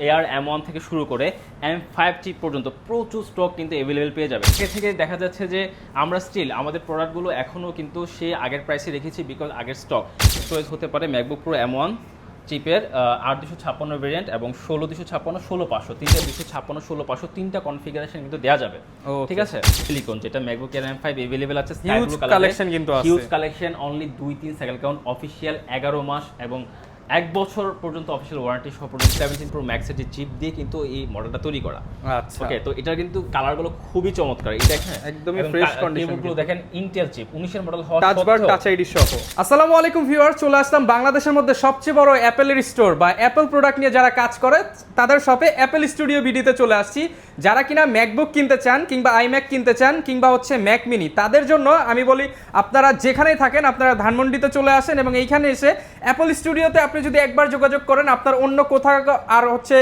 Air M1 থেকে শুরু করে M5 চিপ পর্যন্ত প্রচুর স্টক কিন্তু অ্যাভেলেবেল পেয়ে যাবে। এর থেকে দেখা যাচ্ছে যে আমরা স্টিল আমাদের প্রোডাক্টগুলো এখনও কিন্তু সেই আগের প্রাইসে রেখেছি, বিকজ আগের স্টক চয়েস হতে পারে ম্যাকবুক প্রো M1 চিপের 8256 ভেরিয়েন্ট এবং 16256 16500 তিনটা 256 16500 তিনটা কনফিগারেশন কিন্তু দেওয়া যাবে। ঠিক আছে, সিলিকন যেটা ম্যাকবুক এয়ার M5 अवेलेबल আছে, স্কাই ব্লু কালেকশন কিন্তু আছে, huge collection, only 2-3 cycle count, official 11 মাস এবং 1 বছর পর্যন্ত অফিশিয়াল ওয়ারেন্টি সহ 17 প্রো ম্যাক্সের যে চিপ দিয়ে কিন্তু এই মডেলটা তৈরি করা। আচ্ছা ওকে, তো এটা কিন্তু কালারগুলো খুবই চমৎকার, এই দেখেন একদমই ফ্রেশ কন্ডিশন গুলো দেখেন, ইন্টেল চিপ 19 এর মডেল হওয়া টাচ বার টাচ আইডি সহ। আসসালামু আলাইকুম ভিউয়ার, চলে আসলাম বাংলাদেশের মধ্যে সবচেয়ে বড় অ্যাপেলের স্টোর বা অ্যাপল প্রোডাক্ট নিয়ে যারা কাজ করে তাদের শপে অ্যাপল স্টুডিও ভিডিওতে চলে আসছি। যারা কিনা ম্যাকবুক কিনতে চান কিংবা আইম্যাক কিনতে চান কিংবা হচ্ছে ম্যাক মিনি, তাদের জন্য আমি বলি আপনারা যেখানেই থাকেন আপনারা ধানমন্ডিতে চলে আসেন এবং এইখানে এসে অ্যাপল স্টুডিওতে আপনি যদি একবার যোগাযোগ করেন আপনার অন্য কোথাও আর হচ্ছে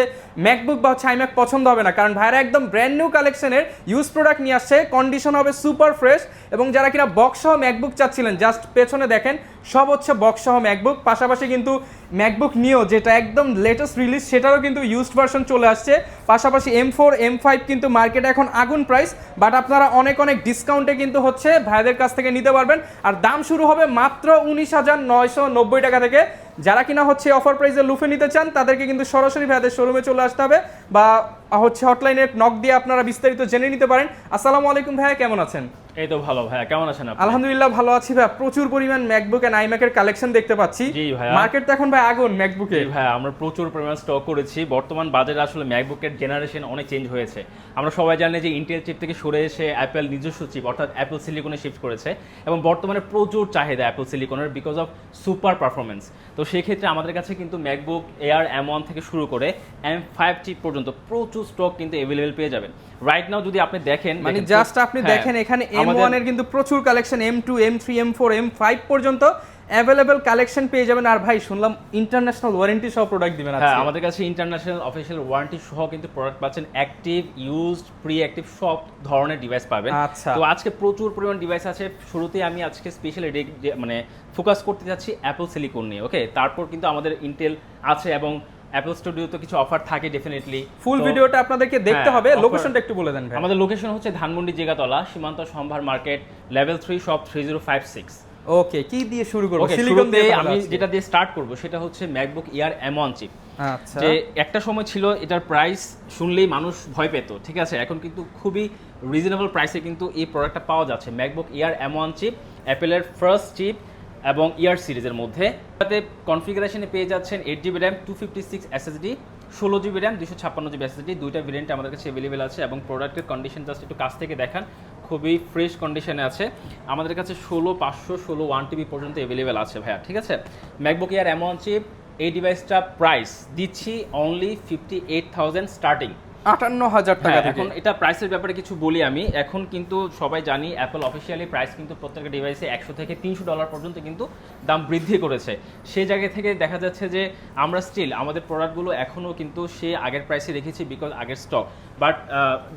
ম্যাকবুক বা হচ্ছে আইম্যাক পছন্দ হবে না, কারণ ভাইরা একদম ব্র্যান্ড নিউ কালেকশনের ইউজ প্রোডাক্ট নিয়ে আসছে, কন্ডিশন হবে সুপার ফ্রেশ। এবং যারা কিনা বক্স সহ ম্যাকবুক চাচ্ছিলেন, জাস্ট পেছনে দেখেন সব হচ্ছে বক্স সহ ম্যাকবুক, পাশাপাশি কিন্তু ম্যাকবুক নিও যেটা একদম লেটেস্ট রিলিজ সেটারও কিন্তু ইউজড ভার্সন চলে আসছে, পাশাপাশি M4 M5 কিন্তু মার্কেটে এখন আগুন প্রাইস, বাট আপনারা অনেক অনেক ডিসকাউন্টে কিন্তু হচ্ছে ভাইদের কাছ থেকে নিতে পারবেন। আর দাম শুরু হবে মাত্র 19,990 টাকা থেকে। যারা কিনা হচ্ছে অফার প্রাইসে লুফে নিতে চান তাদেরকে কিন্তু সরাসরি ভাইদের শোরুমে চলে আসতে হবে বা হচ্ছে হটলাইনে নক দিয়ে আপনারা বিস্তারিত জেনে নিতে পারেন। আসসালামু আলাইকুম ভাইয়া, কেমন আছেন? এই তো ভালো ভাইয়া, কেমন আছেন আপনি? আলহামদুলিল্লাহ ভালো আছি ভাইয়া। প্রচুর পরিমাণ ম্যাকবুক এন্ড আইম্যাকের কালেকশন দেখতে পাচ্ছি। জি ভাইয়া, মার্কেট তো এখন ভাই আগুন ম্যাকবুকে। জি ভাইয়া, আমরা প্রচুর পরিমাণ স্টক করেছি। বর্তমান বাজারে আসলে ম্যাকবুকের জেনারেশন অনেক চেঞ্জ হয়েছে। আমরা সবাই জানি যে ইন্টেল চিপ থেকে সরে এসে অ্যাপল নিজস্ব চিপ অর্থাৎ অ্যাপল সিলিকনে শিফট করেছে এবং বর্তমানে প্রচুর চাহিদা অ্যাপল সিলিকনের বিকজ অফ সুপার পারফরমেন্স। তো সেই ক্ষেত্রে আমাদের কাছে কিন্তু ম্যাকবুক এয়ার M1 থেকে শুরু করে M5 চিপ পর্যন্ত প্রচুর স্টক কিন্তু অ্যাভেলেবেল পেয়ে যাবেন রাইট নাও। যদি আপনি দেখেন, মানে জাস্ট আপনি দেখেন এখানে M1 এর কিন্তু প্রচুর collection, M2 M3 M4 M5 পর্যন্ত অ্যাভেলেবল কালেকশন পেয়ে যাবেন। আর ভাই শুনলাম ইন্টারন্যাশনাল ওয়ারেন্টি সহ প্রোডাক্ট দিবেন। হ্যাঁ, আমাদের কাছে ইন্টারন্যাশনাল অফিশিয়াল ওয়ারেন্টি সহ কিন্তু প্রোডাক্ট পাচ্ছেন, অ্যাক্টিভ ইউজড প্রি অ্যাক্টিভ সব ধরনের ডিভাইস পাবেন। আচ্ছা, তো আজকে প্রচুর পরিমাণ ডিভাইস আছে। শুরুতেই আমি আজকে স্পেশালি মানে ফোকাস করতে যাচ্ছি অ্যাপল সিলিকন নিয়ে। ওকে, তারপর কিন্তু আমাদের ইন্টেল আছে এবং অ্যাপল স্টুডিও তো কিছু অফার থাকে ডেফিনেটলি। ফুল ভিডিওটা আপনাদেরকে দেখতে হবে। লোকেশনটা একটু বলে দেন ভাই। আমাদের লোকেশন হচ্ছে ধানমন্ডি জেগাতলা, সীমান্ত সম্ভার মার্কেট, লেভেল 3 শপ 3056। ওকে, কি দিয়ে শুরু করব? সিলিকন দিয়ে আমি যেটা দিয়ে স্টার্ট করব সেটা হচ্ছে ম্যাকবুক এয়ার M1 চিপ। আচ্ছা, যে একটা সময় ছিল এটার প্রাইস শুনলেই মানুষ ভয় পেত, ঠিক আছে, এখন কিন্তু খুবই রিজনেবল প্রাইসে কিন্তু এই প্রোডাক্টটা পাওয়া যাচ্ছে। ম্যাকবুক এয়ার M1 চিপ, অ্যাপেলের ফার্স্ট চিপ এবং ইয়ার সিরিজের মধ্যে। তাতে কনফিগারেশনে পেয়ে যাচ্ছেন 8GB RAM 256 SSD, 16GB RAM 256GB SSD, দুইটা ভেরিয়েন্ট আমাদের কাছে অ্যাভেলেবেল আছে এবং প্রোডাক্টের কন্ডিশন জাস্ট একটু কাছ থেকে দেখান, খুবই ফ্রেশ কন্ডিশনে আছে। আমাদের কাছে 16500 16 1TB পর্যন্ত অ্যাভেলেবেল আছে ভাইয়া, ঠিক আছে। ম্যাকবুক এয়ার M1 চিপ, এই ডিভাইসটা প্রাইস দিচ্ছি অনলি 58,000 স্টার্টিং, 58,000 টাকা থেকে। এখন এটা প্রাইসের ব্যাপারে কিছু বলি আমি। এখন কিন্তু সবাই জানি অ্যাপল অফিসিয়ালি প্রাইস কিন্তু প্রত্যেকটা ডিভাইসে $100 থেকে $300 পর্যন্ত কিন্তু দাম বৃদ্ধি করেছে। সেই জায়গা থেকে দেখা যাচ্ছে যে আমরা স্টিল আমাদের প্রোডাক্টগুলো এখনও কিন্তু সে আগের প্রাইসে রেখেছি বিকজ আগের স্টক, বাট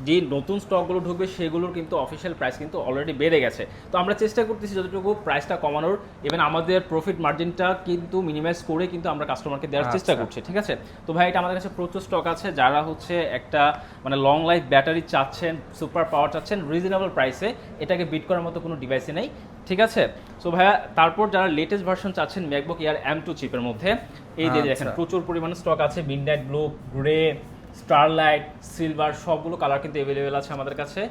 যে নতুন স্টকগুলো ঢুকবে সেগুলোর কিন্তু অফিসিয়াল প্রাইস কিন্তু অলরেডি বেড়ে গেছে। তো আমরা চেষ্টা করতেছি যতটুকু প্রাইসটা কমানোর, ইভেন আমাদের প্রফিট মার্জিনটা কিন্তু মিনিমাইজ করে কিন্তু আমরা কাস্টমারকে দেওয়ার চেষ্টা করছি, ঠিক আছে। তো ভাই এটা আমাদের কাছে প্রচুর স্টক আছে। যারা হচ্ছে একটা মানে লং লাইফ ব্যাটারি চাচ্ছেন, সুপার পাওয়ার চাচ্ছেন রিজনেবল প্রাইসে, এটাকে বিট করার মতো কোনো ডিভাইসে নেই, ঠিক আছে। সো ভাইয়া তারপর যারা লেটেস্ট ভার্সন চাচ্ছেন ম্যাকবুক এয়ার M2 চিপের মধ্যে, এই দিয়ে দেখেন প্রচুর পরিমাণে স্টক আছে। Midnight blue, grey, starlight, silver সবগুলো কালার কিন্তু অ্যাভেলেবেল আছে আমাদের কাছে।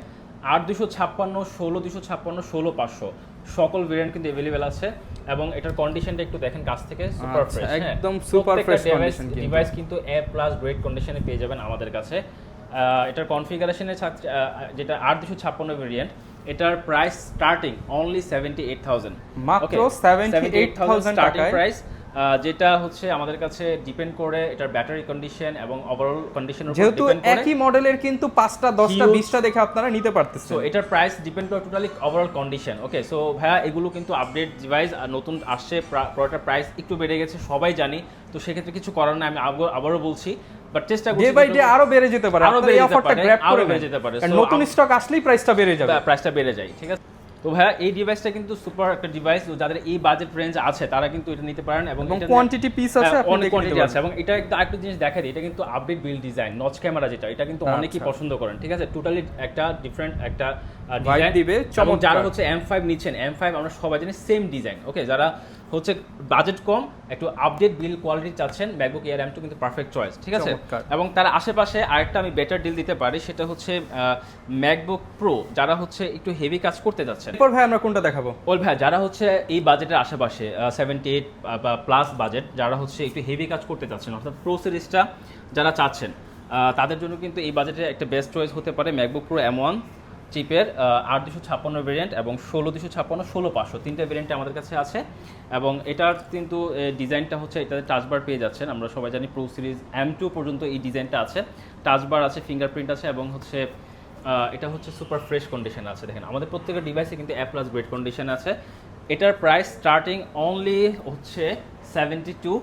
8256 16256 16500 সকল ভেরিয়েন্ট কিন্তু অ্যাভেলেবেল আছে এবং এটার কন্ডিশনটা একটু দেখেন কাছ থেকে, সুপার ফ্রেশ, একদম সুপার ফ্রেশ কন্ডিশন। ডিভাইস কিন্তু A+ গ্রেড কন্ডিশনে পেয়ে যাবেন আমাদের কাছে। এটার কনফিগারেশনে যেটা 8256 ভেরিয়েন্ট, এটার প্রাইস স্টার্টিং অনলি 78,000, মাত্র 78,000 স্টার্টিং টাকায় প্রাইস, যেটা হচ্ছে আমাদের কাছে ডিপেন্ড করে এটার ব্যাটারি কন্ডিশন এবং ওভারঅল কন্ডিশনের উপর যেহেতু ডিপেন্ড করে। একই মডেলের কিন্তু 5টা 10টা 20টা দেখে আপনারা নিতে পারতেছেন। সো এটার প্রাইস ডিপেন্ড করে টোটালি ওভারঅল কন্ডিশন। ওকে, সো ভাইয়া এগুলো কিন্তু আপডেট ডিভাইস, নতুন আসছে, প্রোডাক্টের প্রাইস একটু বেড়ে গেছে সবাই জানি, তো সেক্ষেত্রে কিছু করার না, আমি আবারও বলছি, বাট চেষ্টা করছি ডে বাই ডে আরো বেড়ে যেতে পারে, আরো বেড়ে অফারটা গ্র্যাব করে বেড়ে যেতে পারে। নতুন স্টক আসলেই প্রাইসটা বেড়ে যাবে, প্রাইসটা বেড়ে যায়, ঠিক আছে। তো তো ভাইয়া এই ডিভাইসটা কিন্তু সুপার একটা ডিভাইস, যাদের এই বাজেট রেঞ্জ আছে তারা কিন্তু এটা নিতে পারেন এবং কোয়ান্টিটি পিস আছে, আপনি অনেক দেখে নিতে কোয়ান্টিটি পারেন। আছে এবং এটা আরেকটা জিনিস দেখা দিই, এটা কিন্তু update build design notch camera, যেটা এটা কিন্তু অনেকেই পছন্দ করেন, ঠিক আছে। টোটালি একটা ডিফারেন্ট একটা ডিজাইন দিবে, এবং যারা হচ্ছে M5 নিচ্ছেন, M5 আমরা সবাই জানি সেম ডিজাইন, ওকে। যারা হচ্ছে বাজেট কম একটু আপডেট বিল্ড কোয়ালিটি চাচ্ছেন, ম্যাকবুক এয়ার M2 কিন্তু পারফেক্ট চয়েস, ঠিক আছে। এবং তার আশেপাশে আরেকটা আমি বেটার ডিল দিতে পারি, সেটা হচ্ছে ম্যাকবুক প্রো, যারা হচ্ছে একটু হেভি কাজ করতে যাচ্ছেন। এরপর ভাই আমরা কোনটা দেখাবো? ওল ভাই, যারা হচ্ছে এই বাজেটের আশেপাশে 78 বা প্লাস বাজেট, যারা হচ্ছে একটু হেভি কাজ করতে চাচ্ছেন, অর্থাৎ প্রো সিরিজটা যারা চাচ্ছেন, তাদের জন্য কিন্তু এই বাজেটে একটা বেস্ট চয়েস হতে পারে ম্যাকবুক প্রো M1 চিপের 8256 ভেরিয়েন্ট এবং 16256, 16500 তিনটা ভেরিয়েন্টে আমাদের কাছে আছে। এবং এটার কিন্তু ডিজাইনটা হচ্ছে, এটাতে টাচবার পেয়ে যাচ্ছেন, আমরা সবাই জানি প্রো সিরিজ M2 পর্যন্ত এই ডিজাইনটা আছে, টাচবার আছে, ফিঙ্গারপ্রিন্ট আছে এবং হচ্ছে এটা হচ্ছে সুপার ফ্রেশ কন্ডিশন আছে। দেখেন আমাদের প্রত্যেকটা ডিভাইসে কিন্তু A+ গ্রেড কন্ডিশন আছে। এটার প্রাইস স্টার্টিং অনলি হচ্ছে 72,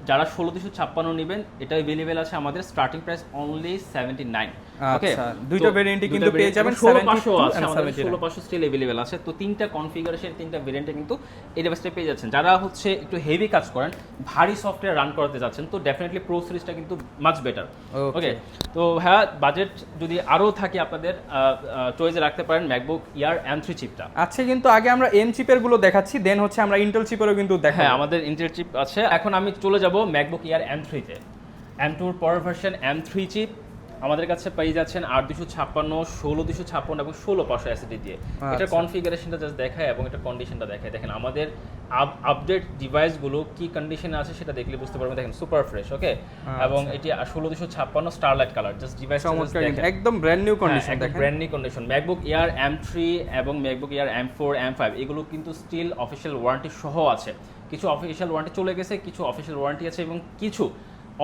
যারা 16256 নেবেন এটা अवेलेबल আছে আমাদের স্টার্টিং প্রাইস অনলি 79। ওকে, আচ্ছা, দুইটা ভেরিয়েন্টই কিন্তু পেয়ে যাবেন 16500 আছে, 72 আমাদের 79 16500 স্টিল अवेलेबल আছে। তো তিনটা কনফিগারেশন, তিনটা ভেরিয়েন্টে কিন্তু এই ডিভাইসটা পেয়ে যাচ্ছেন। যারা হচ্ছে একটু হেভি কাজ করেন, ভারী সফটওয়্যার রান করতে যাচ্ছেন, তো ডেফিনেটলি প্রো সিরিজটা কিন্তু মাচ বেটার। ওকে, তো হ্যাঁ, বাজেট যদি আরো থাকে আপনাদের চয়েসে রাখতে পারেন ম্যাকবুক এয়ার M3 চিপটা। আচ্ছা, কিন্তু আগে আমরা এম চিপের গুলো দেখাচ্ছি, দেন হচ্ছে আমরা ইন্টেল চিপেরও কিন্তু দেখাবো। হ্যাঁ, আমাদের ইন্টেল চিপ আছে। এখন আমি চলে যাব ম্যাকবুক এয়ার M3 তে। M2 এর পরের ভার্সন M3 চিপ আমাদের কাছে পেয়ে যাচ্ছেন 8256, 16256 এবং 16500 এসএসডি দিয়ে। এটার কনফিগারেশনটা জাস্ট দেখায় এবং এটা কন্ডিশনটা দেখায়। দেখেন আমাদের আপডেট ডিভাইসগুলো কি কন্ডিশনে আছে সেটা দেখলে বুঝতে পারবেন। দেখেন সুপার ফ্রেশ, ওকে। এবং এটি 16256 স্টারলাইট কালার, জাস্ট ডিভাইস চমৎকার, একদম ব্র্যান্ড নিউ কন্ডিশন। দেখেন brand new condition. MacBook Air M3 এবং ম্যাকবুক এয়ার M4, M5 এগুলো কিন্তু স্টিল অফিশিয়াল ওয়ারেন্টি সহ আছে। কিছু অফিশিয়াল ওয়ারেন্টি চলে গেছে, কিছু অফিশিয়াল ওয়ারেন্টি আছে এবং কিছু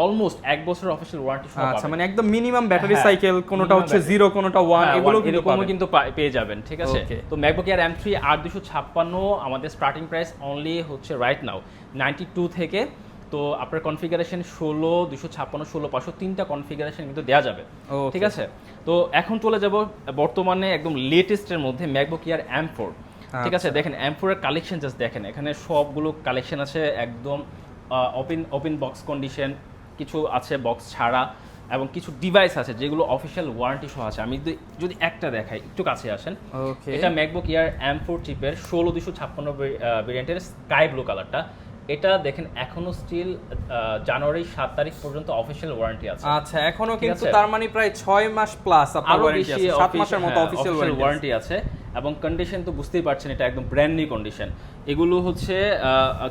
অলমোস্ট 1 বছরের অফিশিয়াল ওয়ারেন্টি সহ। আচ্ছা, মানে একদম মিনিমাম ব্যাটারি সাইকেল, কোনটা হচ্ছে 0 কোনটা 1, এগুলো কিন্তু পেয়ে যাবেন, ঠিক আছে। তো ম্যাকবুক এয়ার M3 8256 আমাদের স্টার্টিং প্রাইস অনলি হচ্ছে রাইট নাও 92 থেকে। তো আপনার কনফিগারেশন 16, 256, 16500 তিনটা কনফিগারেশন কিন্তু দেওয়া যাবে, ঠিক আছে। তো এখন চলে যাব বর্তমানে একদম লেটেস্টের মধ্যে ম্যাকবুক এয়ার M4, ঠিক আছে। দেখেন M4 এর কালেকশন জাস্ট দেখেন, এখানে সবগুলো কালেকশন আছে একদম ওপেন বক্স কন্ডিশন, কিছু আছে বক্স ছাড়া এবং কিছু ডিভাইস আছে যেগুলো অফিশিয়াল ওয়ারেন্টি সহ আছে। আমি যদি একটা দেখাই, একটু কাছে আসেন। এটা ম্যাকবুক এয়ার M4 চিপের 16256 ভেরিয়েন্টের স্কাই ব্লু কালারটা। এটা দেখেন এখনো স্টিল জানুয়ারি 7 তারিখ পর্যন্ত অফিশিয়াল ওয়ারেন্টি আছে। আচ্ছা, এখনো কিন্তু তার মানে প্রায় 6 মাস প্লাস আপনার ওয়ারেন্টি আছে, 7 মাসের মতো অফিশিয়াল ওয়ারেন্টি আছে। এবং কন্ডিশন তো বুঝতেই পারছেন, এটা একদম ব্র্যান্ড নিউ কন্ডিশন। এগুলো হচ্ছে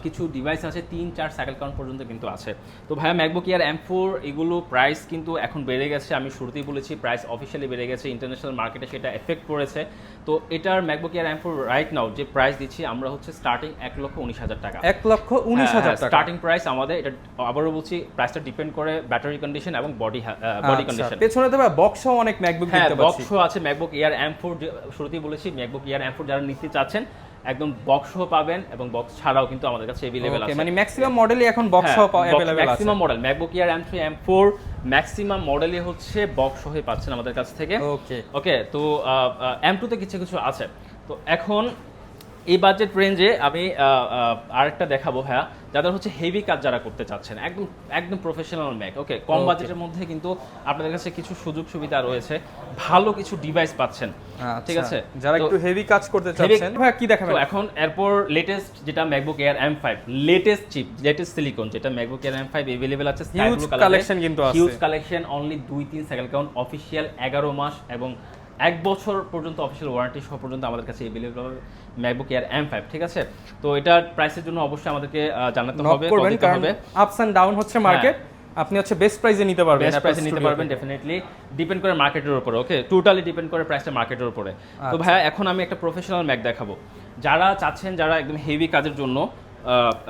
কিছু ডিভাইস আছে 3-4 সাইকেল কাউন্ট পর্যন্ত কিন্তু আছে। তো ভাইয়া ম্যাকবুক এয়ার M4 এগুলো প্রাইস কিন্তু এখন বেড়ে গেছে, আমি শুরুতেই বলেছি প্রাইস অফিশিয়ালি বেড়ে গেছে, ইন্টারন্যাশনাল মার্কেটে সেটা এফেক্ট করেছে। তো এটার MacBook air M4 right now যে প্রাইস দিচ্ছি আমরা হচ্ছে স্টার্টিং 1,19,000 টাকা। 1,19,000 টাকা স্টার্টিং প্রাইস আমাদের। এটা আবারও বলছি, প্রাইসটা ডিপেন্ড করে ব্যাটারি কন্ডিশন এবং বডি কন্ডিশন। পেছনে তো বক্সও অনেক ম্যাকবুক দেখতে পাচ্ছি। বক্সও আছে ম্যাকবুক এয়ার M4, শুরুতেই বলেছি ম্যাকবুক এয়ার M4 যারা নিতে চাচ্ছেন একদম বক্স সহ পাবেন এবং বক্স ছাড়াও কিন্তু আমাদের কাছে अवेलेबल আছে। মানে ম্যাক্সিমাম মডেলই এখন বক্স সহ अवेलेबल আছে। Maximum model MacBook Air M3, M4 maximum মডেলই হচ্ছে বক্স সহ পাচ্ছেন আমাদের কাছ থেকে। ওকে, তো M2 তে কিছু কিছু আছে। তো এখন এই বাজেট রেঞ্জে আমি আরেকটা দেখাবো হ্যাঁ, যাদের হচ্ছে হেভি কাজ যারা করতে চাচ্ছেন, একদম প্রফেশনাল ম্যাক। ওকে, কম বাজেটের মধ্যে কিন্তু আপনাদের কাছে কিছু সুযোগ সুবিধা রয়েছে, ভালো কিছু ডিভাইস পাচ্ছেন, ঠিক আছে। যারা একটু হেভি কাজ করতে চাচ্ছেন ভাই কি দেখাবেন? তো এখন এরপর লেটেস্ট যেটা MacBook Air M5, latest chip, latest silicon, যেটা ম্যাকবুক এয়ার M5 अवेलेबल আছে। হিউজ কালেকশন কিন্তু আছে, huge collection, only 2-3 cycle count, official 11 মাস এবং 1 বছর পর্যন্ত অফিশিয়াল ওয়ারেন্টি সহ পর্যন্ত আমাদের কাছে अवेलेबल ম্যাকবুক এয়ার M5, ঠিক আছে। তো এটার প্রাইসের জন্য অবশ্যই আমাদেরকে জানাতে হবে, কারণ আপস এন্ড ডাউন হচ্ছে মার্কেট। আপনি হচ্ছে বেস্ট প্রাইসে নিতে পারবেন, বেস্ট প্রাইসে নিতে পারবেন, ডেফিনেটলি ডিপেন্ড করে মার্কেটের উপরে। ওকে, টোটালি ডিপেন্ড করে প্রাইসটা মার্কেটের উপরে। তো ভাইয়া এখন আমি একটা প্রফেশনাল ম্যাক দেখাবো, যারা চাচ্ছেন, যারা একদম হেভি কাজের জন্য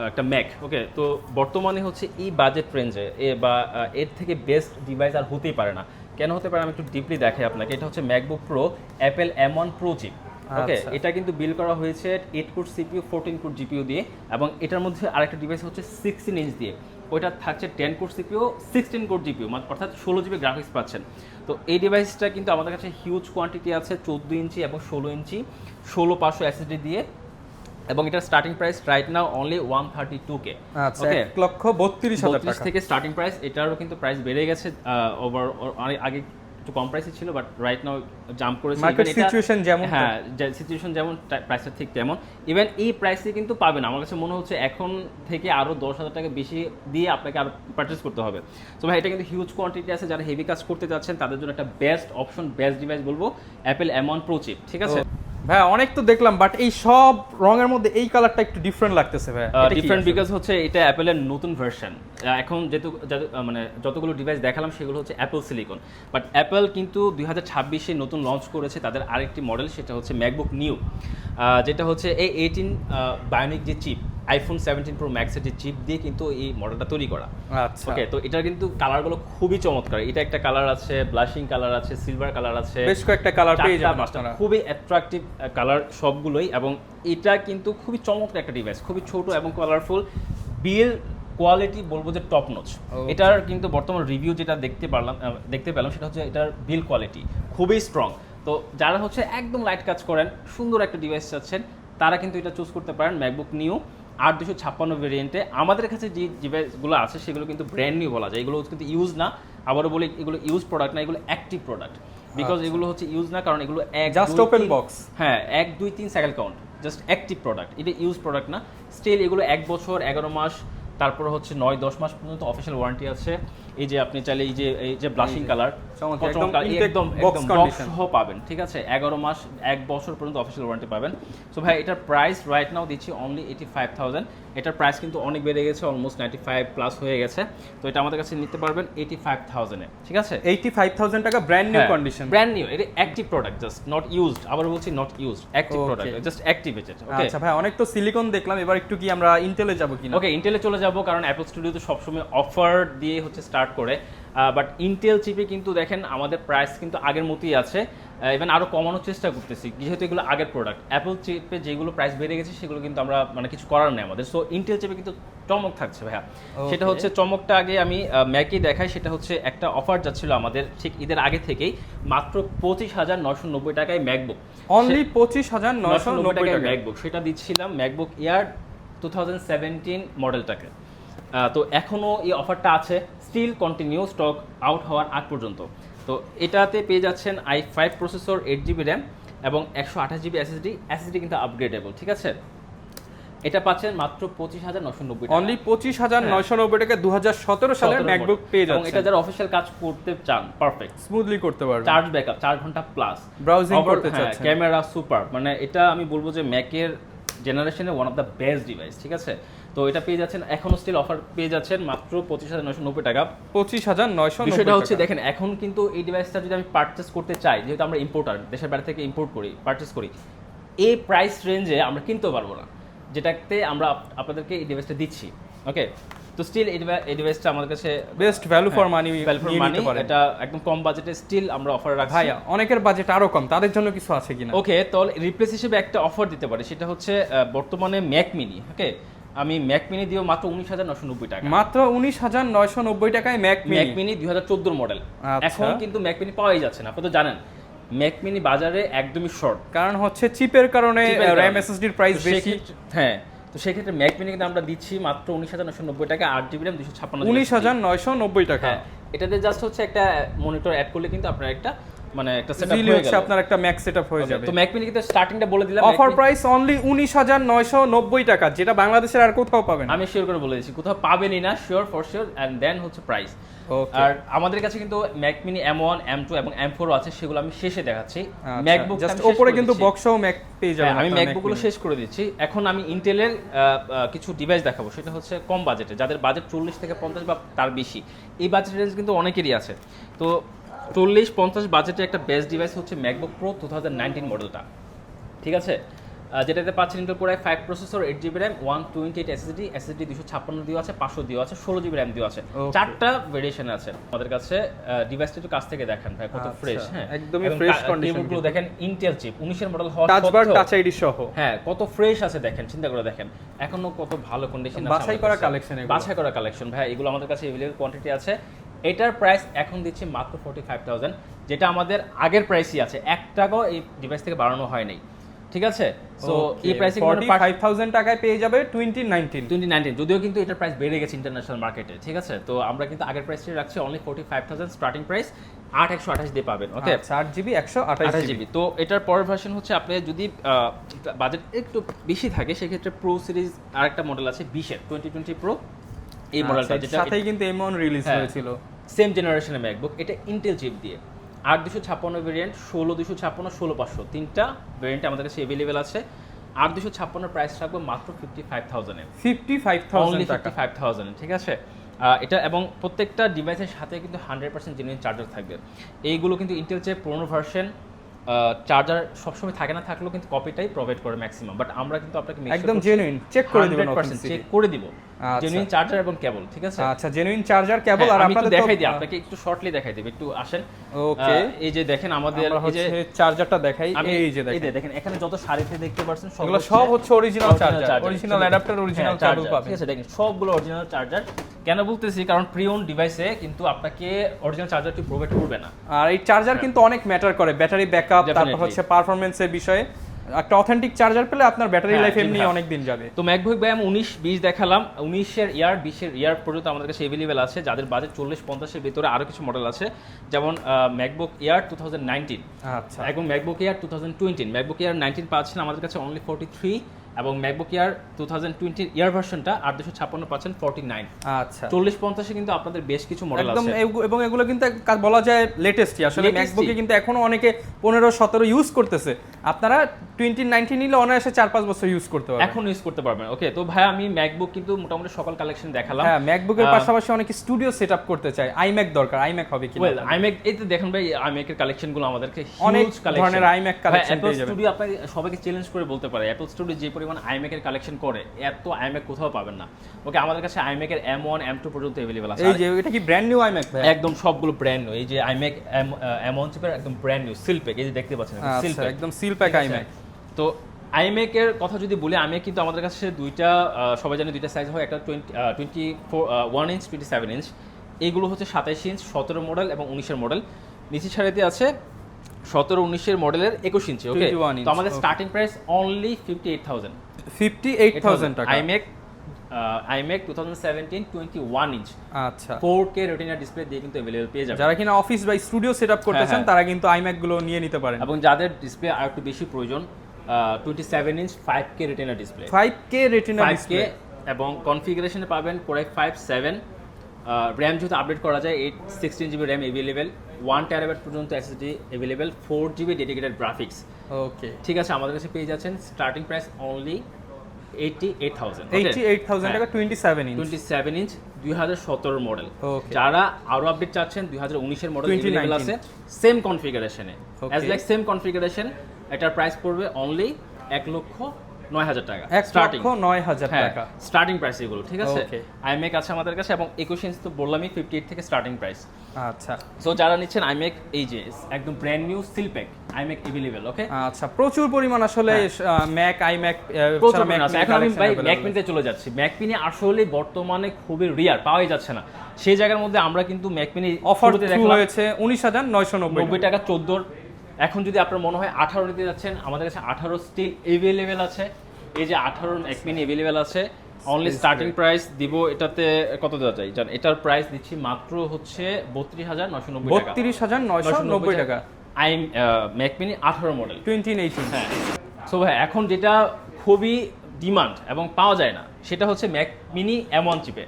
একটা ম্যাক। ওকে, তো বর্তমানে হচ্ছে এই বাজেট রেঞ্জে বা এর থেকে বেস্ট ডিভাইস আর হতেই পারে না। কেন হতে পারে আমি একটু ডিপলি দেখাই আপনাকে। এটা হচ্ছে MacBook Pro Apple M1 pro chip. Okay, এটা কিন্তু বিল্ড করা হয়েছে 8 কোর CPU 14 কোর GPU দিয়ে এবং এটার মধ্যে আরেকটা ডিভাইস হচ্ছে 16 ইঞ্চ দিয়ে। ওইটা থাকছে 10 কোর সিপিইউ 16 কোর জিপিইউ, অর্থাৎ 16 জিবি গ্রাফিক্স পাচ্ছেন। তো এই ডিভাইসটা কিন্তু আমাদের কাছে হিউজ কোয়ান্টিটি আছে, 14 ইঞ্চি এবং 16 ইঞ্চি 16500 এসএসডি দিয়ে, এবং এটার starting price right now only 132K। আচ্ছা 1,32,000 টাকা থেকে স্টার্টিং প্রাইস। এটারও কিন্তু প্রাইস বেড়ে গেছে, ওভার আগে একটু কম প্রাইসে ছিল, বাট রাইট নাও জাম্প করেছে। মার্কেট সিচুয়েশন যেমন, হ্যাঁ সিচুয়েশন যেমন প্রাইসটা ঠিক তেমন। ইভেন এই প্রাইসে কিন্তু পাবেন, আমার কাছে মনে হচ্ছে এখন থেকে আরও 10,000 টাকা বেশি দিয়ে আপনাকে আরও পারচেস করতে হবে। তো ভাই এটা কিন্তু হিউজ কোয়ান্টিটি আছে, যারা হেভি কাজ করতে যাচ্ছেন তাদের জন্য একটা বেস্ট অপশন, বেস্ট ডিভাইস বলবো অ্যাপেল M1 Pro চিপ, ঠিক আছে। ভাই অনেক তো দেখলাম, বাট এই সব রঙের মধ্যে এই কালারটা একটু ডিফারেন্ট লাগতেছে ভাই। ডিফারেন্ট বিকজ হচ্ছে এটা অ্যাপেলের নতুন ভার্সন। এখন যেহেতু মানে যতগুলো ডিভাইস দেখালাম সেগুলো হচ্ছে অ্যাপেল সিলিকন, বাট অ্যাপেল কিন্তু 2026-এ নতুন লঞ্চ করেছে তাদের আরেকটি মডেল, সেটা হচ্ছে ম্যাকবুক নিউ, যেটা হচ্ছে এই 18 বায়োনিক যে চিপ, আইফোন 17 Pro Max এর যে চিপ দিয়ে কিন্তু এই মডেলটা তৈরি করা। আচ্ছা ওকে, তো এটার কিন্তু কালারগুলো খুবই চমৎকার। এটা একটা কালার আছে, ব্লাশিং কালার আছে, সিলভার কালার আছে, বেশ কয়েকটা কালার পেয়ে যাবেন আপনারা, খুবই অ্যাট্রাকটিভ কালার সবগুলোই। এবং এটা কিন্তু খুবই চমৎকার একটা ডিভাইস, খুবই ছোট এবং কালারফুল। বিল কোয়ালিটি বলবো যে টপ নচ। এটার কিন্তু বর্তমান রিভিউ যেটা দেখতে পেলাম সেটা হচ্ছে এটার বিল কোয়ালিটি খুবই স্ট্রং। তো যারা হচ্ছে একদম লাইট কাজ করেন, সুন্দর একটা ডিভাইস চাচ্ছেন, তারা কিন্তু এটা চুজ করতে পারেন ম্যাকবুক নিউ 8256 ভেরিয়েন্টে। আমাদের কাছে যে ডিভাইসগুলো আছে সেগুলো কিন্তু ব্র্যান্ড নিউ বলা যায়, এগুলো কিন্তু ইউজ না। আবারও বলি, এগুলো ইউজ প্রোডাক্ট না, এগুলো অ্যাক্টিভ প্রোডাক্ট। বিকজ এগুলো হচ্ছে ইউজ না, কারণ এগুলো জাস্ট ওপেন বক্স। হ্যাঁ, 1 2 3 cycle count, just active product, এটা ইউজ প্রোডাক্ট না। স্টিল এগুলো 1 বছর 11 মাস, তারপর হচ্ছে 9-10 মাস পর্যন্ত অফিশিয়াল ওয়ারেন্টি আছে। এই যে আপনি চাইলে এই যে ব্লাশিং কালার একদম বক্স সহ পাবেন, ঠিক আছে। 11 মাস 1 বছর পর্যন্ত অফিশিয়াল ওয়ারেন্টি পাবেন। সো ভাই এটার প্রাইস রাইট নাও দিচ্ছি অনলি 85,000। এটার প্রাইস কিন্তু অনেক বেড়ে গেছে, অলমোস্ট 95 প্লাস হয়ে গেছে। তো এটা আমাদের কাছে নিতে পারবেন 85,000 এ, ঠিক আছে। 85,000 টাকা brand new condition, brand new. এটা active product, just not used. আবার বলছি not used, active product, just activated. Okay আচ্ছা ভাই, অনেক তো সিলিকন দেখলাম, এবার একটু কি আমরা ইন্টেলে যাব কিনা? ওকে, ইন্টেলে চলে যাব, কারণ অ্যাপল স্টুডিও তো সবসময় অফার দিয়ে হচ্ছে স্টার্ট করে। বাট ইন্টেল চিপে কিন্তু দেখেন আমাদের প্রাইস কিন্তু আগের মতোই আছে, ইভেন আরও কমানোর চেষ্টা করতেছি, যেহেতু এগুলো আগের প্রোডাক্ট। অ্যাপল চিপে যেগুলো প্রাইস বেড়ে গেছে সেগুলো কিন্তু আমরা মানে কিছু করার নেই আমাদের। সো ইন্টেল চিপে কিন্তু চমক থাকছে ভাইয়া। সেটা হচ্ছে চমকটা আগে আমি ম্যাকই দেখাই। সেটা হচ্ছে একটা অফার যাচ্ছিল আমাদের ঠিক ঈদের আগে থেকেই, মাত্র 25,990 টাকায় ম্যাকবুক, অনলি 25,990 টাকায় ম্যাকবুক। সেটা দিচ্ছিলাম ম্যাকবুক এয়ার 2017 মডেলটাকে। তো এখনও এই অফারটা আছে, স্টিল কন্টিনিউ, স্টক আউট হওয়ার আগ পর্যন্ত। তো এটাতে পেয়ে যাচ্ছেন i5 প্রসেসর, 8GB র্যাম এবং 128GB এসএসডি কিন্তু আপগ্রেডেবল, ঠিক আছে। এটা পাচ্ছেন মাত্র 25,990 টাকা, অনলি 25,990 টাকা 2017 সালের ম্যাকবুক পেয়ে যাচ্ছেন। এবং এটা যারা অফিশিয়াল কাজ করতে চান পারফেক্ট, স্মুথলি করতে পারবেন। চার্জ ব্যাকআপ 4 ঘন্টা প্লাস, ব্রাউজিং করতে চাচ্ছেন, ক্যামেরা সুপার, মানে এটা আমি বলবো যে ম্যাকের জেনারেশনে one of the best device, ঠিক আছে। তো এটা পেয়ে যাচ্ছেন, এখনো স্টিল অফার পেয়ে যাচ্ছেন মাত্র 25,990 টাকা। 25,990 বিষয়টা হচ্ছে দেখেন, এখন কিন্তু এই ডিভাইসটা যদি আমি পারচেস করতে চাই, যেহেতু আমরা ইম্পোর্টার, দেশের বাইরে থেকে ইম্পোর্ট করি, পারচেস করি, এই প্রাইস রেঞ্জে আমরা কিনতে পারবো না, যেটাতে আমরা আপনাদেরকে এই ডিভাইসটা দিচ্ছি। ওকে, তো স্টিল এই ডিভাইসটা আমাদের কাছে বেস্ট ভ্যালু ফর মানি, এটা একদম কম বাজেটে স্টিল আমরা অফার রাখছি। ভাইয়া অনেকের বাজেট আরো কম, তাদের জন্য কিছু আছে কিনা? ওকে, তো রিপ্লেস হিসেবে একটা অফার দিতে পারি, সেটা হচ্ছে বর্তমানে ম্যাক মিনি। ওকে, আমি ম্যাক মিনি দিও মাত্র 19,990 টাকা, মাত্র 19,990 টাকায় ম্যাক মিনি 2014 মডেল। এখন কিন্তু ম্যাক মিনি পাওয়াই যাচ্ছে না, আপনি তো জানেন ম্যাক মিনি বাজারে একদমই শর্ট, কারণ হচ্ছে চিপের কারণে র্যাম এসএসডির প্রাইস বেশি। হ্যাঁ, তো সেক্ষেত্রে ম্যাক মিনি কিন্তু আমরা দিচ্ছি মাত্র 19,990 টাকা, 8GB র্যাম 256, 19,990 টাকা। এটাতে জাস্ট হচ্ছে একটা মনিটর অ্যাড করলে কিন্তু আপনার একটা মানে একটা সেটআপ হয়ে যাবে, আপনার একটা ম্যাক সেটআপ হয়ে যাবে। তো ম্যাক মিনি কিন্তু স্টার্টিংটা বলে দিলাম, অফার প্রাইস অনলি 19,990 টাকা, যেটা বাংলাদেশের আর কোথাও পাবেন। আমি শিওর করে বলে দিচ্ছি, কোথাও পাবেনই না, sure for sure. And then হচ্ছে প্রাইস। আর আমাদের কাছে কিন্তু ম্যাক মিনি M1, M2 এবং M4 আছে, সেগুলো আমি শেষে দেখাচ্ছি। ম্যাকবুক জাস্ট উপরে কিন্তু বক্সও ম্যাক পেয়ে যাবেন, আমি ম্যাকবুকগুলো শেষ করে দিচ্ছি। এখন আমি ইন্টেলের কিছু ডিভাইস দেখাবো, সেটা হচ্ছে কম বাজেটে, যাদের বাজেট 40 থেকে 50 বা তার বেশি। এই বাজেট রেঞ্জ কিন্তু অনেকেরই আছে। তো 40-50 বাজেটে একটা বেস্ট ডিভাইস হচ্ছে ম্যাকবুক প্রো 2019 মডেলটা, ঠিক আছে। যেটাতে পাচ্ছেন Intel core i5 processor, 8GB RAM, 128 SSD 256 দেওয়া আছে, 500 দেওয়া আছে, 16GB RAM দেওয়া আছে, চারটা ভেরিয়েশন আছে আমাদের কাছে। ডিভাইসটা একটু কাছ থেকে দেখেন ভাই, কত ফ্রেশ। হ্যাঁ, একদমই ফ্রেশ কন্ডিশন। কেবলগুলো দেখেন ইন্টেল চিপ, 19 এর মডেল হওয়া টাচ বার, সত্ত্বেও টাচ আইডি সহ। হ্যাঁ, কত ফ্রেশ আছে দেখেন, চিন্তা করে দেখেন, এখনো কত ভালো কন্ডিশন আছে। বাছাই করা কালেকশন, বাছাই করা কালেকশন ভাই, এগুলো আমাদের কাছে अवेलेबल কোয়ান্টিটি আছে। এটার প্রাইস এখন দিচ্ছি মাত্র 45,000, যেটা আমাদের আগের প্রাইসই আছে, 1 টাকাও এই ডিভাইস থেকে বাড়ানো হয় নাই, ঠিক আছে? সো এই প্রাইসে 45,000 টাকায় পেয়ে যাবে 2019, যদিও কিন্তু এটার প্রাইস বেড়ে গেছে ইন্টারন্যাশনাল মার্কেটে, ঠিক আছে? তো আমরা কিন্তু আগের প্রাইসটি রাখছি অনলি 45,000 স্টার্টিং প্রাইস, 8/128 দিয়ে পাবেন। ওকে, 8GB 128GB। তো এটার পরের ভার্সন হচ্ছে আপনি যদি বাজেট একটু বেশি থাকে সেক্ষেত্রে প্রো সিরিজ আরেকটা মডেল আছে 20 এর 2020 প্রো, এই মডেলটা যেটা সাথেই কিন্তু M1 রিলিজ হয়েছিল, সেম জেনারেশনের ম্যাকবুক, এটা ইন্টেল চিপ দিয়ে 8256 ভেরিয়েন্ট, 16256, 16500 তিনটা ভেরিয়েন্ট আমাদের কাছে अवेलेबल আছে। 8256 প্রাইস রাখবো মাত্র 55,000 এ, 55,000 টাকা, 55,000, ঠিক আছে? এটা এবং প্রত্যেকটা ডিভাইসের সাথে কিন্তু 100% জেনুইন চার্জার থাকবে। এইগুলো কিন্তু ইন্টেল চেয়ে পুরনো ভার্সন, চার্জার সবসময় থাকে না, থাকলেও কিন্তু কপিটাই প্রোভাইড করে ম্যাক্সিমাম, বাট আমরা কিন্তু আপনাকে একদম জেনুইন চেক করে দিব, 100% চেক করে দিব, জেনুইন চার্জার এবং কেবল, ঠিক আছে? আচ্ছা, জেনুইন চার্জার কেবল। আর আপনাদের দেখাই দিই, আপনাকে একটু শর্টলি দেখাই দেব, একটু আসেন। ওকে, এই যে দেখেন আমাদের এই যে চার্জারটা দেখাই, এই যে দেখেন এখানে যত সারিতে দেখতে পাচ্ছেন এগুলো সব হচ্ছে original charger, original adapter, original কেবল পাবেন, ঠিক আছে? দেখেন সবগুলো অরিজিনাল চার্জার। কেন বলতেছি, কারণ প্রি ওন ডিভাইসে কিন্তু আপনাকে অরিজিনাল চার্জারটি প্রোভাইড করবে না, আর এই চার্জার কিন্তু অনেক ম্যাটার করে, ব্যাটারি ব্যাকআপ, তারপর হচ্ছে পারফরম্যান্সের বিষয়ে। একটা অথেন্টিক চার্জার পেলে আপনার ব্যাটারি লাইফ এমনি অনেক দিন যাবে। তো ম্যাকবুক ব্যাম 19-20 দেখালাম, 19 এর ইয়ার 20 এর ইয়ার পর্যন্ত আমাদের কাছে अवेलेबल আছে। যাদের বাজেট 40-50 এর ভিতরে আরো কিছু মডেল আছে, যেমন ম্যাকবুক এয়ার 2019, আচ্ছা, এবং ম্যাকবুক এয়ার 2020। ম্যাকবুক এয়ার 19 পাচ্ছেন আমাদের কাছে অনলি 43, এবং ম্যাকবুক এয়ার 2020 ইয়ার ভার্সনটা 8256 পাচ্ছেন 49। আচ্ছা, 40-50 এ কিন্তু আপনাদের বেশ কিছু মডেল আছে এবং এগুলো কিন্তু বলা যায় লেটেস্টই। আসলে ম্যাকবুকে কিন্তু এখনো অনেকে 15-17 ইউজ করতেছে, আপনারা 2019 নিলে অনায়াসে 4-5 বছর ইউজ করতে পারবেন, এখন ইউজ করতে পারবেন। ওকে, তো ভাই আমি ম্যাকবুক কিন্তু মোটামুটি সকল কালেকশন দেখালাম। হ্যাঁ, ম্যাকবুকের পাশাপাশি অনেকে স্টুডিও সেটআপ করতে চায়, আইম্যাক দরকার, আইম্যাক হবে কি? ওয়েল, আইম্যাক এই তো দেখেন ভাই, আইম্যাকের কালেকশনগুলো আমাদেরকে অনেক হিউজ কালেকশন, ধরনের আইম্যাক কালেকশন পেয়ে যাবেন। স্টুডিও আপনি সবাইকে চ্যালেঞ্জ করে বলতে পারে, অ্যাপল স্টুডিও যে পরিমাণ আইম্যাকের কালেকশন করে, এত আইম্যাক কোথাও পাবেন না। ওকে, আমাদের কাছে আইম্যাকের M1 M2 পর্যন্ত अवेलेबल আছে। এই যে এটা কি ব্র্যান্ড নিউ আইম্যাক ভাই? একদম সবগুলো ব্র্যান্ড নিউ। এই যে আইম্যাক M1 চিপের একদম ব্র্যান্ড নিউ সিল প্যাক, এই যে দেখতে পাচ্ছেন সিল প্যাক, একদম সিল প্যাক আইম্যাক। তো আইম্যাকের কথা যদি বলি, আইম্যাক কিন্তু আমাদের কাছে দুইটা, সবাই জানে দুইটা সাইজ হয়, একটা 1 ইঞ্চ 27 ইঞ্চ। এইগুলো হচ্ছে 27 ইঞ্চ 17 মডেল এবং 19 মডেল। নিচের সারিতে আছে 17-19 মডেলের 21 ইঞ্চি। ওকে, তো আমাদের স্টার্টিং প্রাইস অনলি 58,000 টাকা। আইম্যাক 2017 21 ইঞ্চ, আচ্ছা, 4K রেটিনা ডিসপ্লে দিয়ে কিন্তু अवेलेबल পেয়ে যাবেন। যারা কিনা অফিস বা স্টুডিও সেটআপ করতে চান তারা কিন্তু আইম্যাক গুলো নিয়ে নিতে পারেন, এবং যাদের ডিসপ্লে আর একটু বেশি প্রয়োজন, 27 inch 5K retina display, 5K retina display, এবং কনফিগারেশনে পাবেন Core i5-7, RAM যেহেতু আপডেট করা যায়, 16GB RAM अवेलेबल, 1TB পর্যন্ত SSD available, 4GB dedicated graphics. Okay, ঠিক আছে, আমাদের কাছে পেয়ে যাচ্ছেন স্টার্টিং প্রাইস অনলি 88,000 টাকা, 27 ইঞ্চ 2017 মডেল। ওকে, যারা আরো আপডেট চাচ্ছেন 2019 মডেল अवेलेबल আছে সেম কনফিগারেশনে, অ্যাজ লাইক সেম কনফিগারেশন, এটার প্রাইস পড়বে অনলি 1,09,000 টাকা, স্টার্টিং 1,09,000 টাকা স্টার্টিং প্রাইস এগুলো, ঠিক আছে? ওকে, আইম্যাক আছে আমাদের কাছে, এবং 21 ইঞ্চ তো বললামই 58 থেকে স্টার্টিং প্রাইস। আচ্ছা, সো যারা নিচ্ছেন আইম্যাক, এই যে একদম brand new seal pack iMac available. Okay, আচ্ছা, প্রচুর পরিমাণ আসলে ম্যাক আইম্যাক প্রচুর ম্যাক আছে। এখন আমি ভাই ম্যাক মিনিতে চলে যাচ্ছি। ম্যাক মিনি আসলে বর্তমানে খুবই রিয়ার, পাওয়াই যাচ্ছে না। সেই জায়গার মধ্যে আমরা কিন্তু ম্যাক মিনি অফারতে দেখলাম হয়েছে 19,990 টাকা 14। এখন যদি আপনার মনে হয় 18 নিতে যাচ্ছেন, আমাদের কাছে 18 স্টিল अवेलेबल আছে। এই যে 18 ম্যাক মিনি अवेलेबल আছে, অনলি স্টার্টিং প্রাইস দিব এটাতে কত দেওয়া যায় জান? এটার প্রাইস দিচ্ছি মাত্র হচ্ছে 32,990 টাকা, 32,990 টাকা। Mac mini 18 model 2018। হ্যাঁ, সো ভাই এখন যেটা খুবই ডিমান্ড এবং পাওয়া যায় না, সেটা হচ্ছে ম্যাক মিনি M1 চিপে।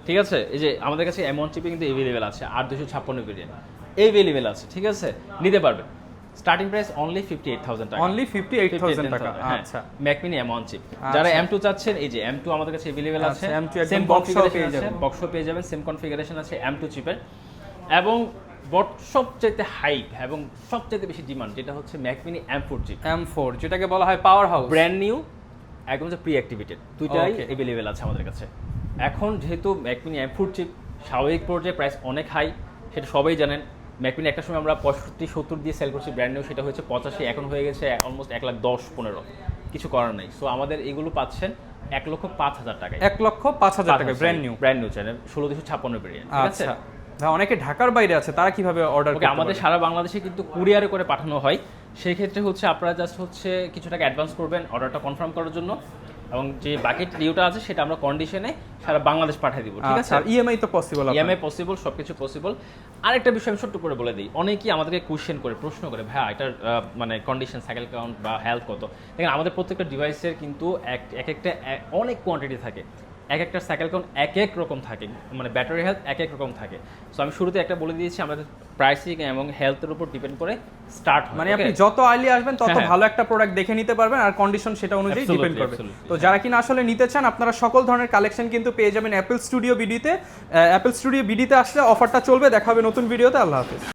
ঠিক আছে, এই যে আমাদের কাছে M1 চিপে কিন্তু अवेलेबल আছে, 8256 ভেরিয়েন্ট अवेलेबल আছে, ঠিক আছে, নিতে পারবেন। স্টার্টিং প্রাইস অনলি 58,000 টাকা, অনলি 58,000 টাকা। আচ্ছা, ম্যাক মিনি M1 চিপ। যারা M2 চাচ্ছেন, এই যে M2 আমাদের কাছে अवेलेबल আছে, M2 সেম একদম বক্সও কনফিগারেশন পেয়ে আছে, যাবেন, বক্সও পেয়ে যাবেন, সেম কনফিগারেশন আছে M2 চিপের। এবং বট সবচাইতে হাইপ এবং সবচাইতে বেশি ডিমান্ড যেটা হচ্ছে Mac mini M4 chip, M4 যেটাকে বলা হয় পাওয়ার হাউস। ব্র্যান্ড নিউ, একদম যে প্রি অ্যাক্টিভেটেড, দুইটাই Okay. অ্যাভেলেবেল আছে আমাদের কাছে। এখন যেহেতু ম্যাক মিনি M4 চিপ স্বাভাবিক পর্যায়ে প্রাইস অনেক হাই, সেটা সবাই জানেন। ম্যাক মিনি একটা সময় আমরা 65-70 দিয়ে সেল করছি ব্র্যান্ড নিউ, সেটা হয়েছে 85, এখন হয়ে গেছে অলমোস্ট 1,10,15, কিছু করার নাই। সো আমাদের এগুলো পাচ্ছেন 1,05,000 টাকায়, 1,05,000 টাকা brand new. Brand new channel 16,256 variant, ঠিক আছে? আচ্ছা ভাই, অনেকে ঢাকার বাইরে আছে, তারা কিভাবে অর্ডার ওকে, করতে আমাদের পারে? সারা বাংলাদেশে কিন্তু কুরিয়ারে করে পাঠানো হয়। সেই ক্ষেত্রে হচ্ছে আপনারা জাস্ট হচ্ছে কিছু টাকা অ্যাডভান্স করবেন অর্ডারটা কনফার্ম করার জন্য, এবং যে বাকি ডিউটা আছে সেটা আমরা কন্ডিশনে সারা বাংলাদেশ পাঠিয়ে দিব, ঠিক আছে? আচ্ছা, ইএমআই তো পসিবল? ইএমআই পসিবল, সবকিছু পসিবল। আরেকটা বিষয় আমি ছোট্ট করে বলে দিই, অনেকেই আমাদেরকে কোশ্চেন করে, প্রশ্ন করে, ভাইয়া এটার মানে কন্ডিশন, সাইকেল কাউন্ট বা হেলথ কত? দেখেন আমাদের প্রত্যেকটা ডিভাইসের কিন্তু এক একটা অনেক কোয়ান্টিটি থাকে, এক একটা সাইকেল কাউন্ট এক এক রকম থাকে, মানে ব্যাটারি হেলথ এক এক রকম থাকে। সো আমি শুরুতে একটা বলে দিয়েছি, আমাদের প্রাইসিং এবং হেলথের উপর ডিপেন্ড করে স্টার্ট হয়। মানে আপনি যত আর্লি আসবেন তত হ্যাঁ। ভালো একটা প্রোডাক্ট দেখে নিতে পারবেন, আর কন্ডিশন সেটা অনুযায়ী Absolutely, ডিপেন্ড করবে। absolutely, তো যারা কিনা আসলে নিতে চান, আপনারা সকল ধরনের কালেকশন কিন্তু পেয়ে যাবেন অ্যাপেল স্টুডিও বিডিতে। অ্যাপেল স্টুডিও বিডিতে আসলে অফারটা চলবে। দেখা হবে নতুন ভিডিওতে। আল্লাহ হাফেজ।